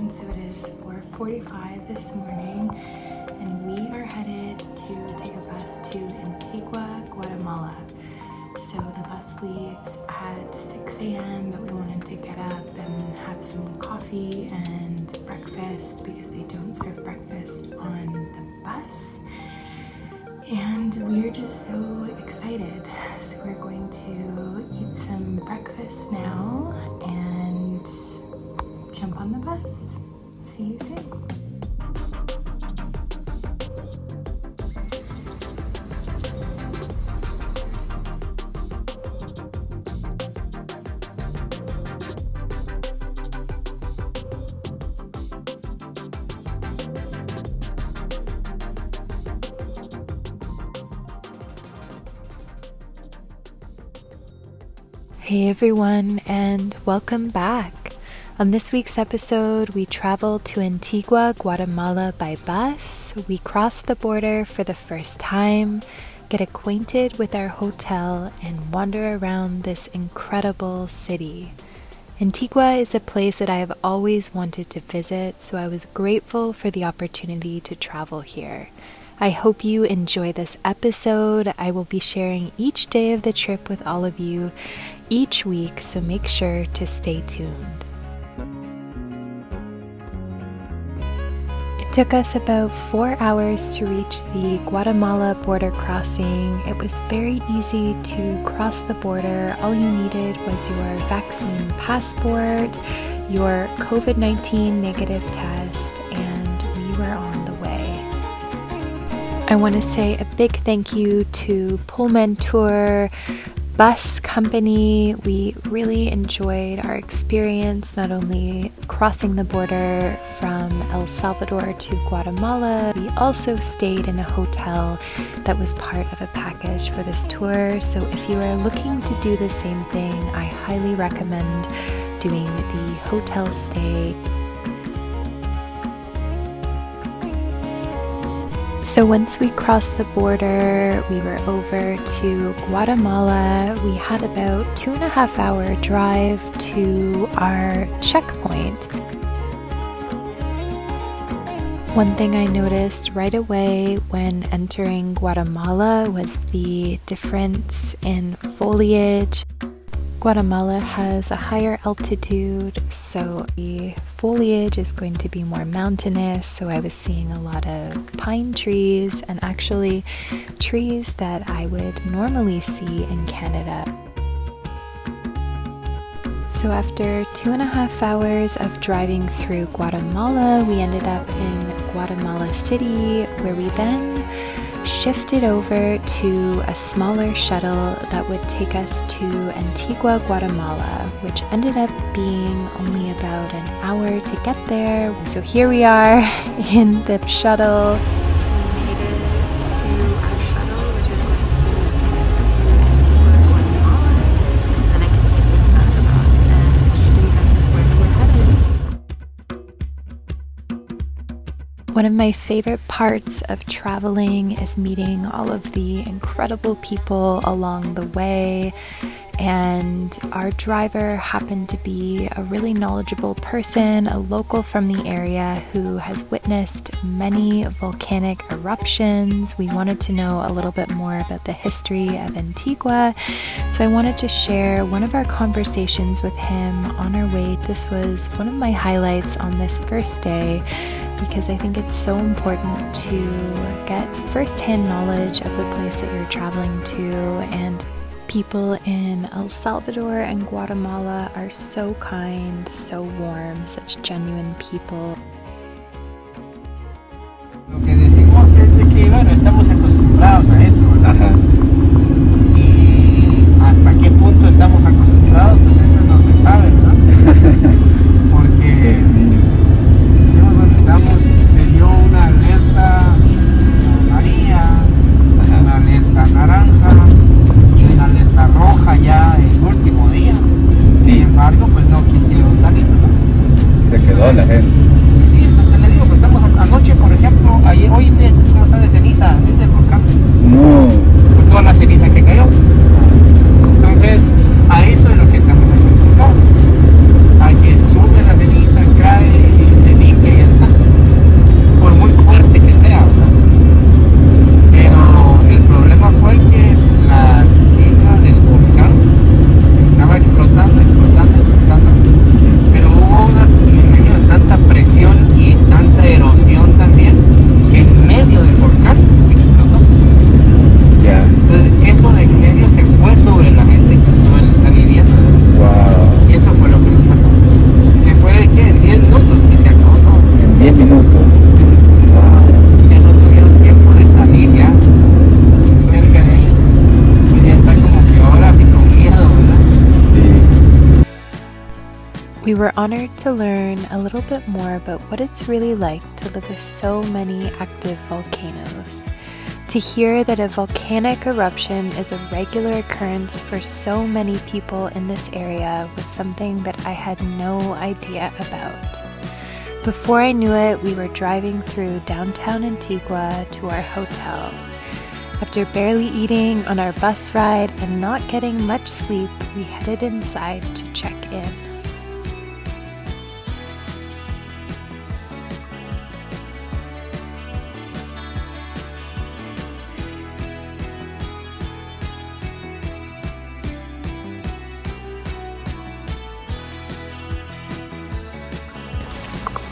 afternoon, so it is 4:45 this morning, and we are headed to take a bus to Antigua, Guatemala. So the bus leaves at 6 a.m., but we wanted to get up and have some coffee and breakfast because they don't serve breakfast on the bus. And we're just so excited. So we're going to eat some breakfast now and jump on the bus. See you soon. Hey everyone, and welcome back. On this week's episode, we traveled to Antigua, Guatemala by bus. We crossed the border for the first time, get acquainted with our hotel, and wander around this incredible city. Antigua is a place that I have always wanted to visit, so I was grateful for the opportunity to travel here. I hope you enjoy this episode. I will be sharing each day of the trip with all of you each week, so make sure to stay tuned. It took us about 4 hours to reach the Guatemala border crossing. It was very easy to cross the border. All you needed was your vaccine passport, your COVID-19 negative test, and we were on the way. I want to say a big thank you to Pullmantur bus company. We really enjoyed our experience, not only crossing the border from El Salvador to Guatemala, we also stayed in a hotel that was part of a package for this tour. So if you are looking to do the same thing, I highly recommend doing the hotel stay. So once we crossed the border, we were over to Guatemala. We had about 2.5 hour drive to our checkpoint. One thing I noticed right away when entering Guatemala was the difference in foliage. Guatemala has a higher altitude, so the foliage is going to be more mountainous, so I was seeing a lot of pine trees and actually trees that I would normally see in Canada. So after 2.5 hours of driving through Guatemala, we ended up in Guatemala City, where we then shifted over to a smaller shuttle that would take us to Antigua, Guatemala, which ended up being only about an hour to get there. So here we are in the shuttle. One of my favorite parts of traveling is meeting all of the incredible people along the way, and our driver happened to be a really knowledgeable person, a local from the area who has witnessed many volcanic eruptions. We wanted to know a little bit more about the history of Antigua, so I wanted to share one of our conversations with him on our way. This was one of my highlights on this first day, because I think it's so important to get first-hand knowledge of the place that you're traveling to. And people in El Salvador and Guatemala are so kind, so warm, such genuine people. Lo que decimos es de que, bueno, estamos acostumbrados a eso, ¿verdad? Ajá. Y hasta qué punto estamos acostumbrados, pues eso no se sabe, ¿verdad? Porque se dio una alerta amarilla, una alerta naranja y una alerta roja ya el último día. Sin embargo, pues no quisieron salir, ¿no? Se quedó la gente. Sí, es lo que le digo, pues estamos anoche, por ejemplo, hoy cómo está de ceniza, ¿es del volcán? No. Por toda la ceniza que cayó. Entonces, a eso es lo que estamos acostumbrados. A que sube la ceniza, cae y We were honored to learn a little bit more about what it's really like to live with so many active volcanoes. To hear that a volcanic eruption is a regular occurrence for so many people in this area was something that I had no idea about. Before I knew it, we were driving through downtown Antigua to our hotel. After barely eating on our bus ride and not getting much sleep, we headed inside to check in.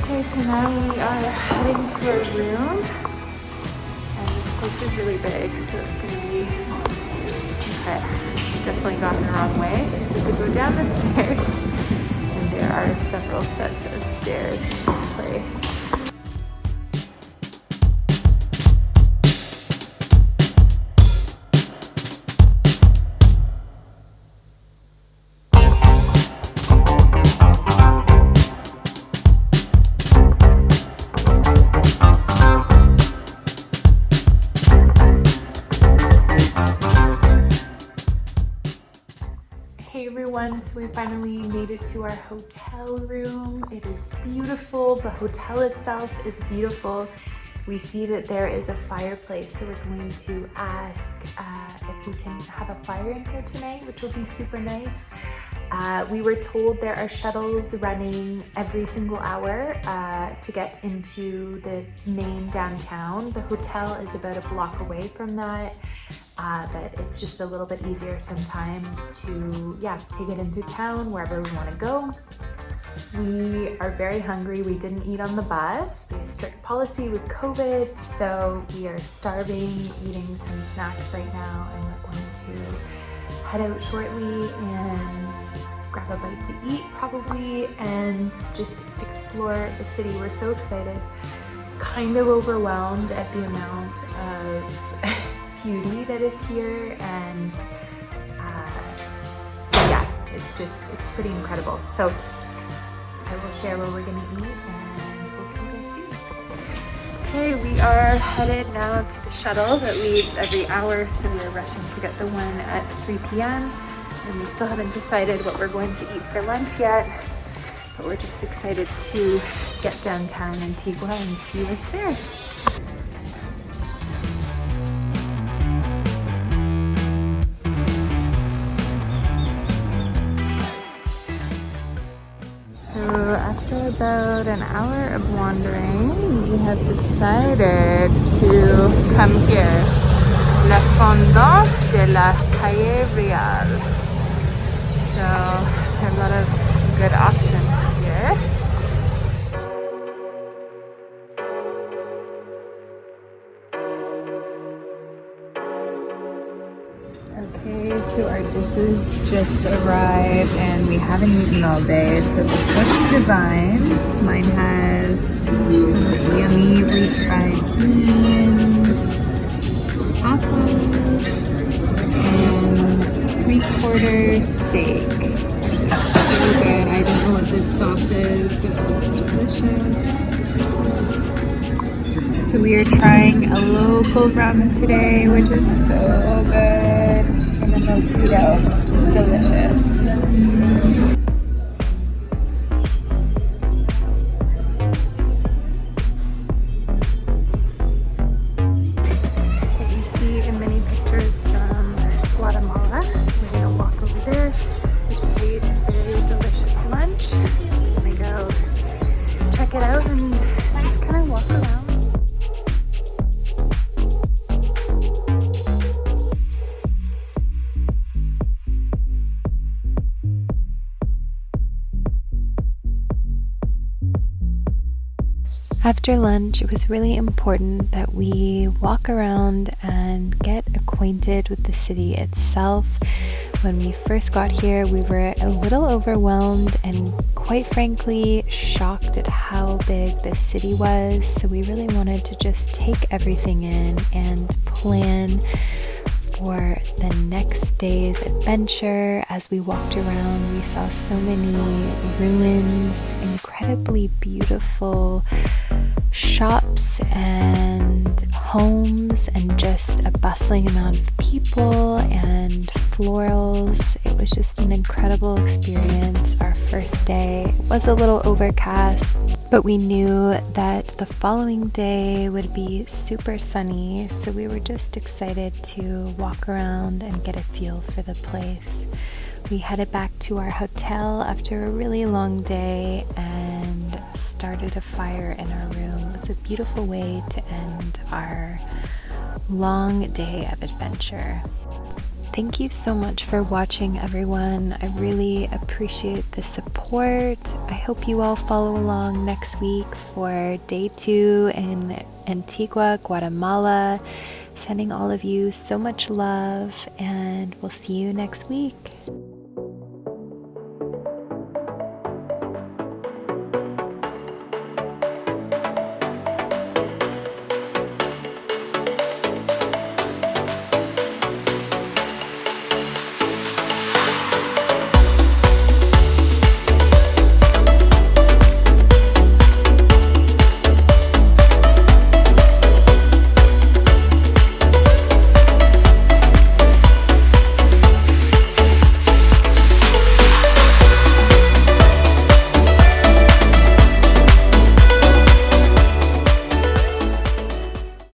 Okay, so now we are heading to our room, and this place is really big, so it's going to be, okay, definitely gone the wrong way. She said to go down the stairs, and there are several sets of stairs in this place. Hey everyone, so we finally made it to our hotel room. It is beautiful. The hotel itself is beautiful. We see that there is a fireplace, so we're going to ask if we can have a fire in here tonight, which will be super nice. We were told there are shuttles running every single hour to get into the main downtown. The hotel is about a block away from that. But it's just a little bit easier sometimes to, take it into town wherever we want to go. We are very hungry. We didn't eat on the bus. We have a strict policy with COVID, so we are starving, eating some snacks right now, and we're going to head out shortly and grab a bite to eat probably and just explore the city. We're so excited, kind of overwhelmed at the amount of beauty that is here, and it's pretty incredible. So I will share where we're gonna eat, and we'll see you guys soon. Okay, we are headed now to the shuttle that leaves every hour, so we're rushing to get the one at 3 p.m. and we still haven't decided what we're going to eat for lunch yet, but we're just excited to get downtown Antigua and see what's there. So after about an hour of wandering, we have decided to come here, Le Fondant de la Calle Real. So there are a lot of good options here. Okay, so our dishes just arrived and we haven't eaten all day, so this looks divine. Mine has some yummy refried beans, apples, and 3/4 steak. That's really good. I don't know what this sauce is, but it looks delicious. So we are trying a local rum today, which is so good, and a mojito, just delicious. What you see in many pictures from Guatemala. We're gonna walk over there. We just ate a very delicious lunch, so we're gonna go check it out and just kind of walk around. After lunch, it was really important that we walk around and get acquainted with the city itself. When we first got here, we were a little overwhelmed and quite frankly shocked at how big this city was. So we really wanted to just take everything in and plan for the next day's adventure. As we walked around, we saw so many ruins, incredibly beautiful shops and homes, and just a bustling amount of people and florals. It was just an incredible experience. Our first day was a little overcast, but we knew that the following day would be super sunny, so we were just excited to walk around and get a feel for the place. We headed back to our hotel after a really long day and started a fire in our room. It was a beautiful way to end our long day of adventure. Thank you so much for watching, everyone. I really appreciate the support. I hope you all follow along next week for day 2 in Antigua, Guatemala. Sending all of you so much love, and we'll see you next week.